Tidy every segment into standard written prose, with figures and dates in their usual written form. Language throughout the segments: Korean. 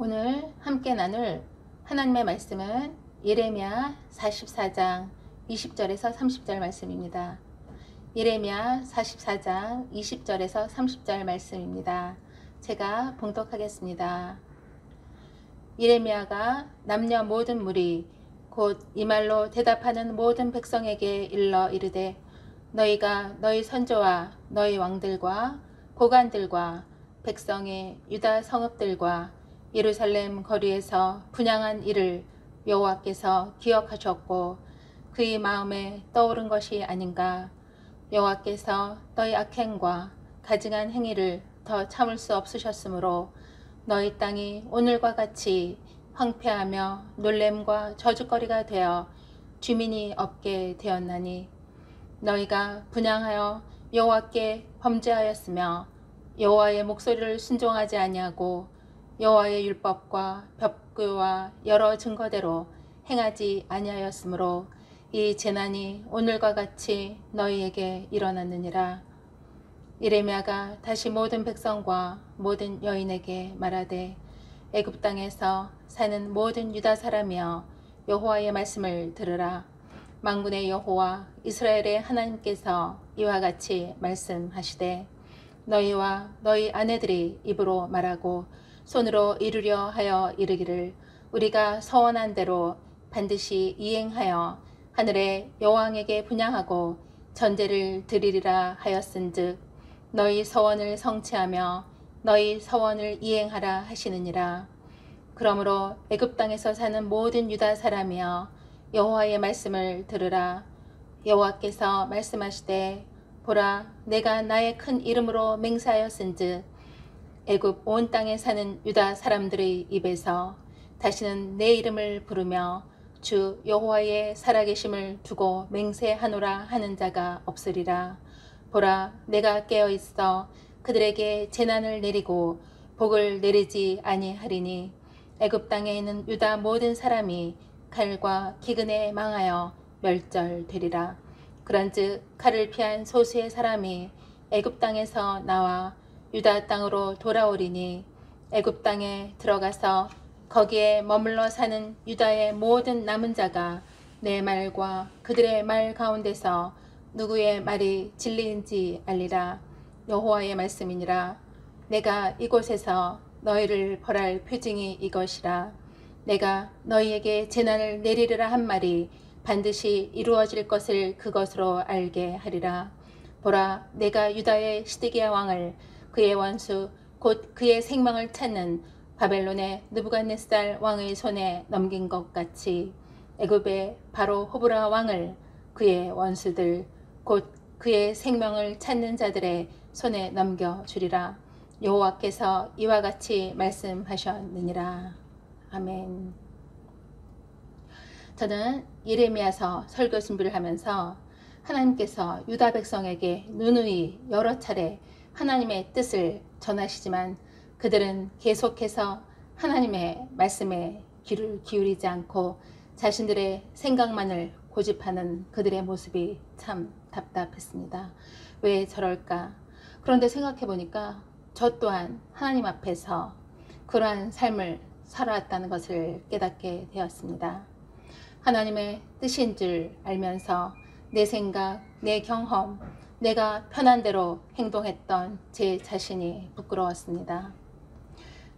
오늘 함께 나눌 하나님의 말씀은 예레미야 44장 20절에서 30절 말씀입니다. 예레미야 44장 20절에서 30절 말씀입니다. 제가 봉독하겠습니다. 예레미야가 남녀 모든 무리 곧 이 말로 대답하는 모든 백성에게 일러 이르되 너희가 너희 선조와 너희 왕들과 고관들과 백성의 유다 성읍들과 예루살렘 거리에서 분향한 일을 여호와께서 기억하셨고 그의 마음에 떠오른 것이 아닌가. 여호와께서 너희 악행과 가증한 행위를 더 참을 수 없으셨으므로 너희 땅이 오늘과 같이 황폐하며 놀램과 저주거리가 되어 주민이 없게 되었나니 너희가 분향하여 여호와께 범죄하였으며 여호와의 목소리를 순종하지 아니하고 여호와의 율법과 법규와 여러 증거대로 행하지 아니하였으므로 이 재난이 오늘과 같이 너희에게 일어났느니라. 예레미야가 다시 모든 백성과 모든 여인에게 말하되 애굽 땅에서 사는 모든 유다 사람이여 여호와의 말씀을 들으라. 만군의 여호와 이스라엘의 하나님께서 이와 같이 말씀하시되 너희와 너희 아내들이 입으로 말하고 손으로 이루려 하여 이르기를 우리가 서원한 대로 반드시 이행하여 하늘의 여왕에게 분향하고 전제를 드리리라 하였은즉 너희 서원을 성취하며 너희 서원을 이행하라 하시느니라. 그러므로 애굽 땅에서 사는 모든 유다 사람이여 여호와의 말씀을 들으라. 여호와께서 말씀하시되 보라 내가 나의 큰 이름으로 맹세하였은즉 애굽 온 땅에 사는 유다 사람들의 입에서 다시는 내 이름을 부르며 주 여호와의 살아계심을 두고 맹세하노라 하는 자가 없으리라. 보라 내가 깨어있어 그들에게 재난을 내리고 복을 내리지 아니하리니 애굽 땅에 있는 유다 모든 사람이 칼과 기근에 망하여 멸절되리라. 그런즉 칼을 피한 소수의 사람이 애굽 땅에서 나와 유다 땅으로 돌아오리니 애굽 땅에 들어가서 거기에 머물러 사는 유다의 모든 남은 자가 내 말과 그들의 말 가운데서 누구의 말이 진리인지 알리라. 여호와의 말씀이니라. 내가 이곳에서 너희를 벌할 표징이 이것이라. 내가 너희에게 재난을 내리리라 한 말이 반드시 이루어질 것을 그것으로 알게 하리라. 보라 내가 유다의 시드기야 왕을 그의 원수 곧 그의 생명을 찾는 바벨론의 느부갓네살 왕의 손에 넘긴 것 같이 애굽의 바로 호브라 왕을 그의 원수들 곧 그의 생명을 찾는 자들의 손에 넘겨주리라. 여호와께서 이와 같이 말씀하셨느니라. 아멘. 저는 예레미야서 설교 준비를 하면서 하나님께서 유다 백성에게 누누이 여러 차례 하나님의 뜻을 전하시지만 그들은 계속해서 하나님의 말씀에 귀를 기울이지 않고 자신들의 생각만을 고집하는 그들의 모습이 참 답답했습니다. 왜 저럴까? 그런데 생각해 보니까 저 또한 하나님 앞에서 그러한 삶을 살아왔다는 것을 깨닫게 되었습니다. 하나님의 뜻인 줄 알면서 내 생각, 내 경험, 내가 편한 대로 행동했던 제 자신이 부끄러웠습니다.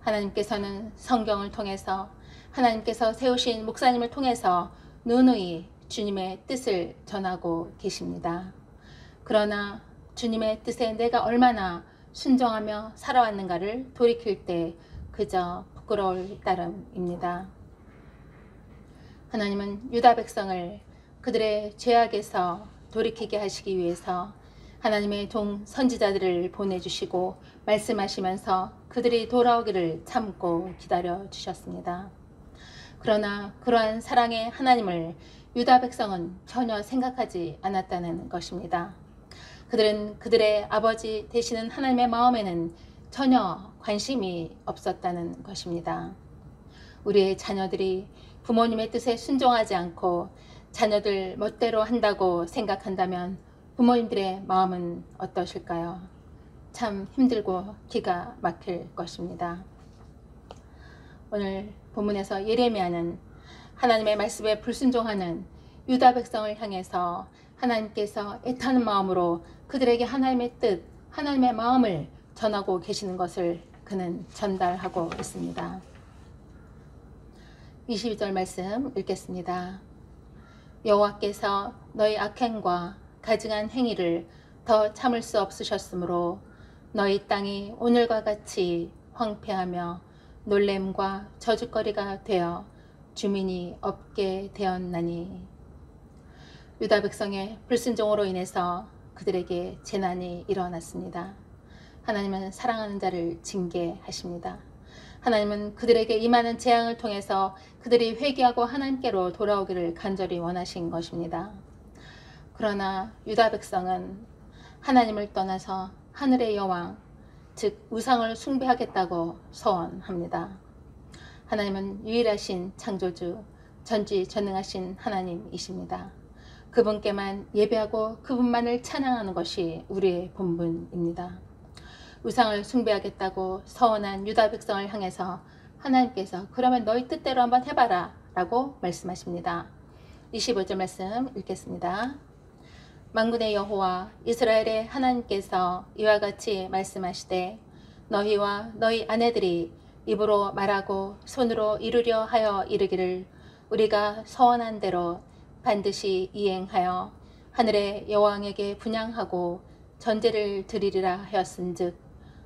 하나님께서는 성경을 통해서 하나님께서 세우신 목사님을 통해서 누누이 주님의 뜻을 전하고 계십니다. 그러나 주님의 뜻에 내가 얼마나 순종하며 살아왔는가를 돌이킬 때 그저 부끄러울 따름입니다. 하나님은 유다 백성을 그들의 죄악에서 돌이키게 하시기 위해서 하나님의 종 선지자들을 보내주시고 말씀하시면서 그들이 돌아오기를 참고 기다려 주셨습니다. 그러나 그러한 사랑의 하나님을 유다 백성은 전혀 생각하지 않았다는 것입니다. 그들은 그들의 아버지 되시는 하나님의 마음에는 전혀 관심이 없었다는 것입니다. 우리의 자녀들이 부모님의 뜻에 순종하지 않고 자녀들 멋대로 한다고 생각한다면 부모님들의 마음은 어떠실까요? 참 힘들고 기가 막힐 것입니다. 오늘 본문에서 예레미야는 하나님의 말씀에 불순종하는 유다 백성을 향해서 하나님께서 애타는 마음으로 그들에게 하나님의 뜻, 하나님의 마음을 전하고 계시는 것을 그는 전달하고 있습니다. 22절 말씀 읽겠습니다. 여호와께서 너희 악행과 가증한 행위를 더 참을 수 없으셨으므로 너희 땅이 오늘과 같이 황폐하며 놀램과 저주거리가 되어 주민이 없게 되었나니. 유다 백성의 불순종으로 인해서 그들에게 재난이 일어났습니다. 하나님은 사랑하는 자를 징계하십니다. 하나님은 그들에게 임하는 재앙을 통해서 그들이 회개하고 하나님께로 돌아오기를 간절히 원하신 것입니다. 그러나 유다 백성은 하나님을 떠나서 하늘의 여왕, 즉 우상을 숭배하겠다고 서원합니다. 하나님은 유일하신 창조주, 전지전능하신 하나님이십니다. 그분께만 예배하고 그분만을 찬양하는 것이 우리의 본분입니다. 우상을 숭배하겠다고 서원한 유다 백성을 향해서 하나님께서 그러면 너희 뜻대로 한번 해봐라 라고 말씀하십니다. 25절 말씀 읽겠습니다. 만군의 여호와 이스라엘의 하나님께서 이와 같이 말씀하시되 너희와 너희 아내들이 입으로 말하고 손으로 이루려 하여 이르기를 우리가 서원한 대로 반드시 이행하여 하늘의 여왕에게 분향하고 전제를 드리리라 하였은즉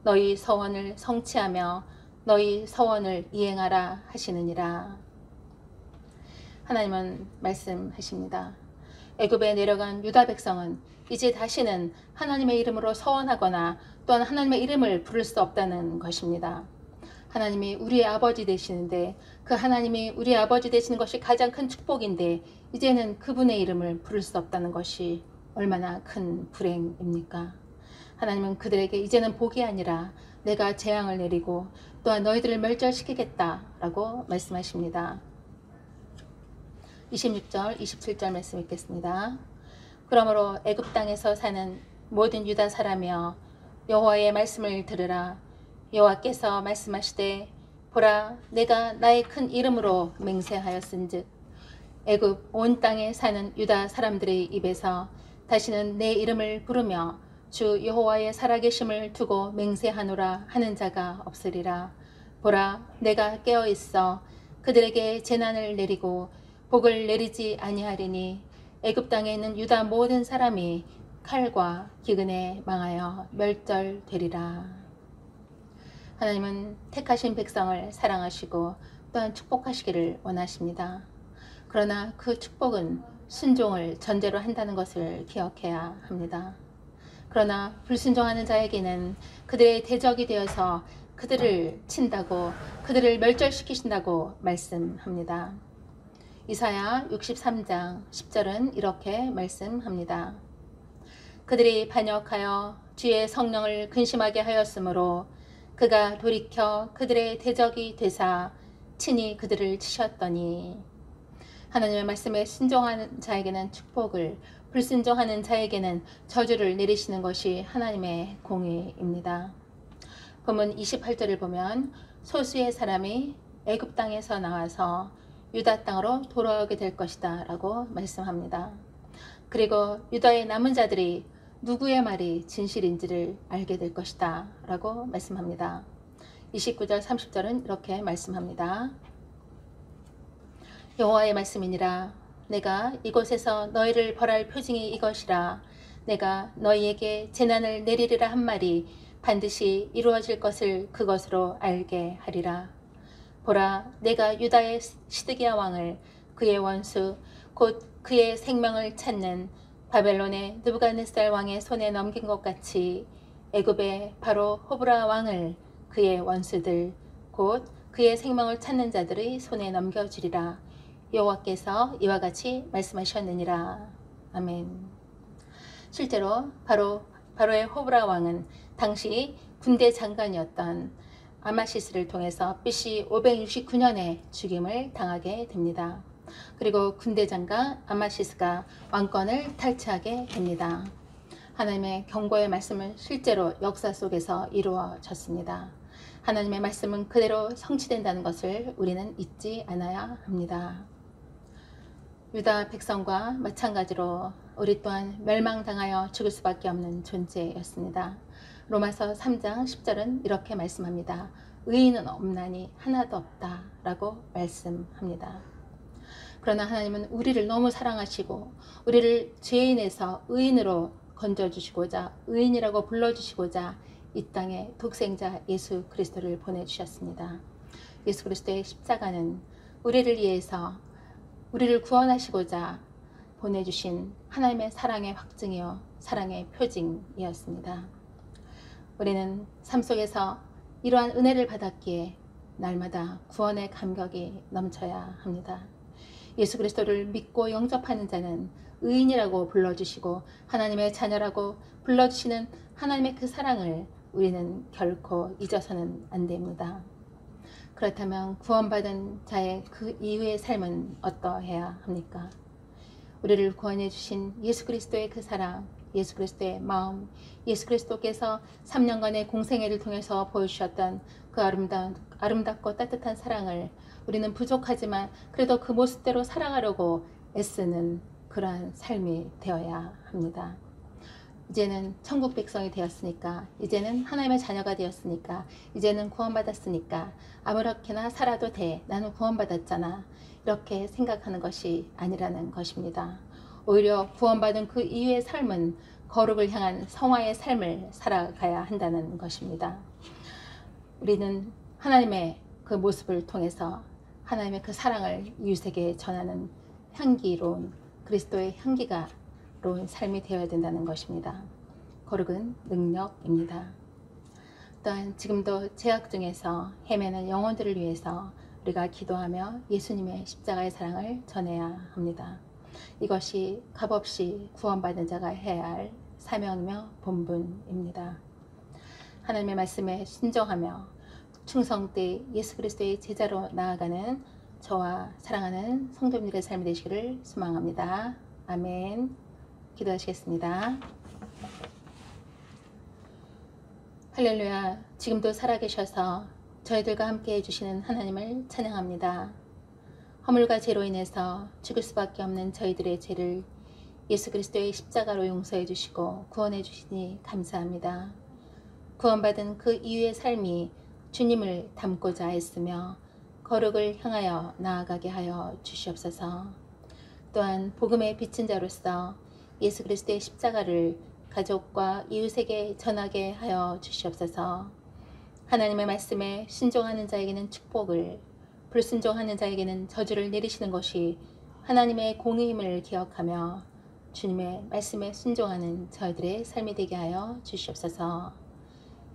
너희 서원을 성취하며 너희 서원을 이행하라 하시느니라. 하나님은 말씀하십니다. 애굽에 내려간 유다 백성은 이제 다시는 하나님의 이름으로 서원하거나 또한 하나님의 이름을 부를 수 없다는 것입니다. 하나님이 우리의 아버지 되시는데 그 하나님이 우리의 아버지 되시는 것이 가장 큰 축복인데 이제는 그분의 이름을 부를 수 없다는 것이 얼마나 큰 불행입니까? 하나님은 그들에게 이제는 복이 아니라 내가 재앙을 내리고 또한 너희들을 멸절시키겠다라고 말씀하십니다. 26절, 27절 말씀 읽겠습니다. 그러므로 애굽 땅에서 사는 모든 유다 사람이여 여호와의 말씀을 들으라. 여호와께서 말씀하시되 보라 내가 나의 큰 이름으로 맹세하였은즉 애굽 온 땅에 사는 유다 사람들의 입에서 다시는 내 이름을 부르며 주 여호와의 살아계심을 두고 맹세하노라 하는 자가 없으리라. 보라 내가 깨어있어 그들에게 재난을 내리고 복을 내리지 아니하리니 애굽 땅에 있는 유다 모든 사람이 칼과 기근에 망하여 멸절되리라. 하나님은 택하신 백성을 사랑하시고 또한 축복하시기를 원하십니다. 그러나 그 축복은 순종을 전제로 한다는 것을 기억해야 합니다. 그러나 불순종하는 자에게는 그들의 대적이 되어서 그들을 친다고 그들을 멸절시키신다고 말씀합니다. 이사야 63장 10절은 이렇게 말씀합니다. 그들이 반역하여 주의 성령을 근심하게 하였으므로 그가 돌이켜 그들의 대적이 되사 친히 그들을 치셨더니. 하나님의 말씀에 순종하는 자에게는 축복을, 불순종하는 자에게는 저주를 내리시는 것이 하나님의 공의입니다. 본문 28절을 보면 소수의 사람이 애굽 땅에서 나와서 유다 땅으로 돌아오게 될 것이다 라고 말씀합니다. 그리고 유다의 남은 자들이 누구의 말이 진실인지를 알게 될 것이다 라고 말씀합니다. 29절 30절은 이렇게 말씀합니다. 여호와의 말씀이니라. 내가 이곳에서 너희를 벌할 표징이 이것이라. 내가 너희에게 재난을 내리리라 한 말이 반드시 이루어질 것을 그것으로 알게 하리라. 보라 내가 유다의 시드기야 왕을 그의 원수 곧 그의 생명을 찾는 바벨론의 느부갓네살 왕의 손에 넘긴 것 같이 애굽의 바로 호브라 왕을 그의 원수들 곧 그의 생명을 찾는 자들의 손에 넘겨주리라. 여호와께서 이와 같이 말씀하셨느니라. 아멘. 실제로 바로의 호브라 왕은 당시 군대 장관이었던 아마시스를 통해서 BC 569년에 죽임을 당하게 됩니다. 그리고 군대 장관 아마시스가 왕권을 탈취하게 됩니다. 하나님의 경고의 말씀은 실제로 역사 속에서 이루어졌습니다. 하나님의 말씀은 그대로 성취된다는 것을 우리는 잊지 않아야 합니다. 유다 백성과 마찬가지로 우리 또한 멸망당하여 죽을 수밖에 없는 존재였습니다. 로마서 3장 10절은 이렇게 말씀합니다. 의인은 없나니 하나도 없다 라고 말씀합니다. 그러나 하나님은 우리를 너무 사랑하시고 우리를 죄인에서 의인으로 건져주시고자 의인이라고 불러주시고자 이 땅에 독생자 예수 그리스도를 보내주셨습니다. 예수 그리스도의 십자가는 우리를 위해서 우리를 구원하시고자 보내주신 하나님의 사랑의 확증이요 사랑의 표징이었습니다. 우리는 삶 속에서 이러한 은혜를 받았기에 날마다 구원의 감격이 넘쳐야 합니다. 예수 그리스도를 믿고 영접하는 자는 의인이라고 불러주시고 하나님의 자녀라고 불러주시는 하나님의 그 사랑을 우리는 결코 잊어서는 안 됩니다. 그렇다면 구원받은 자의 그 이후의 삶은 어떠해야 합니까? 우리를 구원해 주신 예수 그리스도의 그 사랑, 예수 그리스도의 마음, 예수 그리스도께서 3년간의 공생애를 통해서 보여주셨던 그 아름답고 따뜻한 사랑을 우리는 부족하지만 그래도 그 모습대로 살아가려고 애쓰는 그러한 삶이 되어야 합니다. 이제는 천국 백성이 되었으니까, 이제는 하나님의 자녀가 되었으니까, 이제는 구원받았으니까 아무렇게나 살아도 돼, 나는 구원받았잖아, 이렇게 생각하는 것이 아니라는 것입니다. 오히려 구원받은 그 이후의 삶은 거룩을 향한 성화의 삶을 살아가야 한다는 것입니다. 우리는 하나님의 그 모습을 통해서 하나님의 그 사랑을 이웃에게 전하는 향기로운 그리스도의 향기가로운 삶이 되어야 된다는 것입니다. 거룩은 능력입니다. 또한 지금도 죄악 중에서 헤매는 영혼들을 위해서 우리가 기도하며 예수님의 십자가의 사랑을 전해야 합니다. 이것이 값없이 구원받은 자가 해야 할 사명이며 본분입니다. 하나님의 말씀에 순종하며 충성되이 예수 그리스도의 제자로 나아가는 저와 사랑하는 성도님들의 삶이 되시기를 소망합니다. 아멘. 기도하시겠습니다. 할렐루야. 지금도 살아계셔서 저희들과 함께 해주시는 하나님을 찬양합니다. 허물과 죄로 인해서 죽을 수밖에 없는 저희들의 죄를 예수 그리스도의 십자가로 용서해 주시고 구원해 주시니 감사합니다. 구원받은 그 이후의 삶이 주님을 닮고자 했으며 거룩을 향하여 나아가게 하여 주시옵소서. 또한 복음의 빚진 자로서 예수 그리스도의 십자가를 가족과 이웃에게 전하게 하여 주시옵소서. 하나님의 말씀에 순종하는 자에게는 축복을, 불순종하는 자에게는 저주를 내리시는 것이 하나님의 공의임을 기억하며 주님의 말씀에 순종하는 저희들의 삶이 되게 하여 주시옵소서.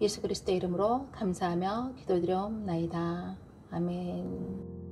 예수 그리스도의 이름으로 감사하며 기도드려옵나이다. 아멘.